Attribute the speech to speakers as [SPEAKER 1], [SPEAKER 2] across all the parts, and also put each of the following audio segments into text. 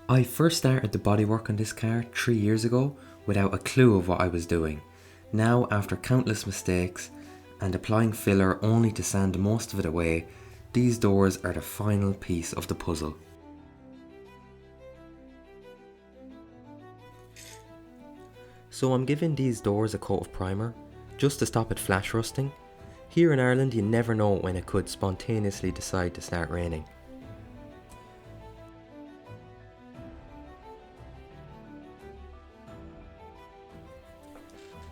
[SPEAKER 1] I first started the bodywork on this car 3 years ago without a clue of what I was doing. Now, after countless mistakes and applying filler only to sand most of it away, these doors are the final piece of the puzzle. So I'm giving these doors a coat of primer, just to stop it flash rusting. Here in Ireland you never know when it could spontaneously decide to start raining.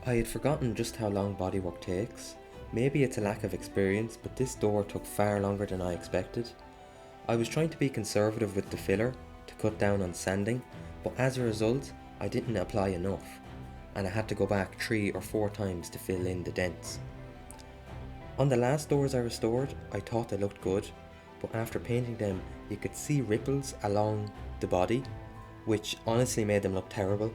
[SPEAKER 1] I had forgotten just how long bodywork takes. Maybe it's a lack of experience, but this door took far longer than I expected. I was trying to be conservative with the filler to cut down on sanding, but as a result I didn't apply enough, and I had to go back 3 or 4 times to fill in the dents. On the last doors I restored, I thought they looked good, but after painting them you could see ripples along the body, which honestly made them look terrible.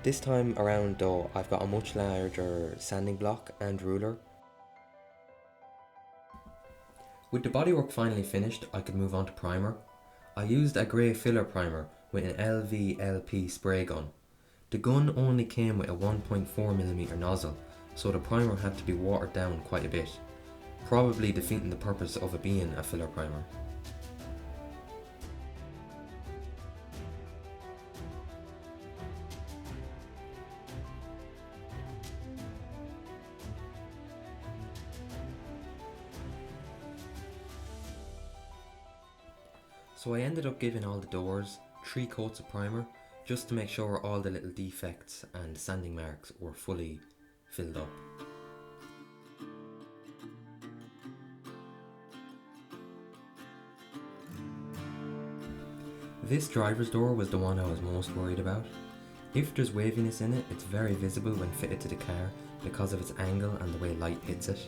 [SPEAKER 1] This time around though, I've got a much larger sanding block and ruler. With the bodywork finally finished, I could move on to primer. I used a grey filler primer with an LVLP spray gun. The gun only came with a 1.4mm nozzle, so the primer had to be watered down quite a bit, probably defeating the purpose of it being a filler primer. So I ended up giving all the doors 3 coats of primer just to make sure all the little defects and sanding marks were fully filled up. This driver's door was the one I was most worried about. If there's waviness in it, it's very visible when fitted to the car because of its angle and the way light hits it.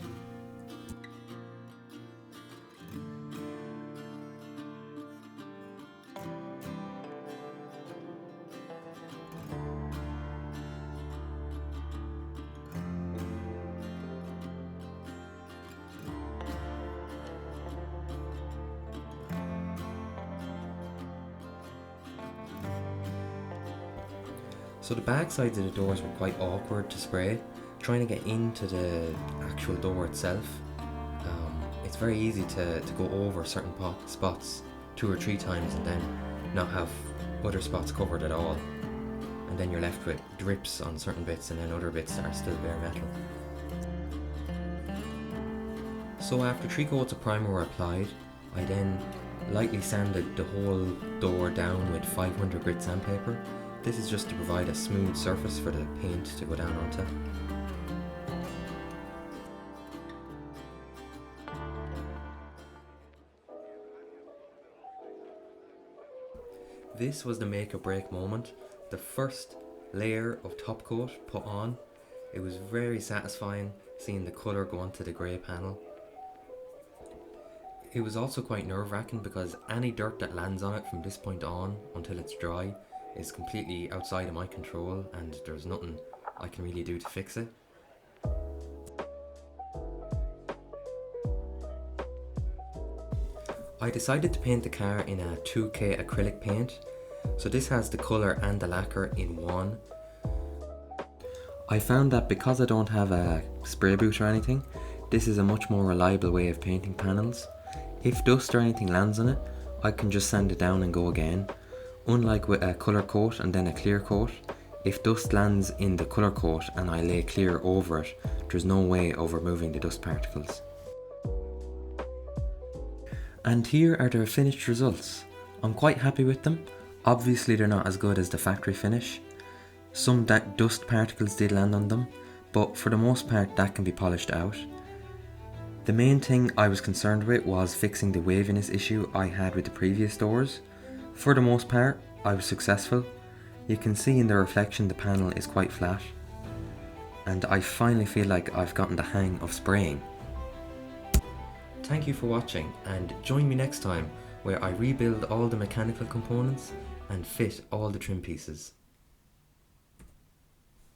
[SPEAKER 1] So the back sides of the doors were quite awkward to spray, trying to get into the actual door itself. It's very easy to go over certain spots 2 or 3 times and then not have other spots covered at all. And then you're left with drips on certain bits and then other bits that are still bare metal. So after 3 coats of primer were applied, I then lightly sanded the whole door down with 500 grit sandpaper. This is just to provide a smooth surface for the paint to go down onto. This was the make or break moment. The first layer of top coat put on. It was very satisfying seeing the colour go onto the grey panel. It was also quite nerve-wracking because any dirt that lands on it from this point on until it's dry is completely outside of my control and there's nothing I can really do to fix it. I decided to paint the car in a 2K acrylic paint, so this has the colour and the lacquer in one. I found that because I don't have a spray boot or anything, this is a much more reliable way of painting panels. If dust or anything lands on it, I can just sand it down and go again. Unlike with a colour coat and then a clear coat, if dust lands in the colour coat and I lay clear over it, there's no way of removing the dust particles. And here are the finished results. I'm quite happy with them. Obviously they're not as good as the factory finish. Some dust particles did land on them, but for the most part that can be polished out. The main thing I was concerned with was fixing the waviness issue I had with the previous doors. For the most part, I was successful. You can see in the reflection the panel is quite flat. And I finally feel like I've gotten the hang of spraying. Thank you for watching and join me next time where I rebuild all the mechanical components and fit all the trim pieces.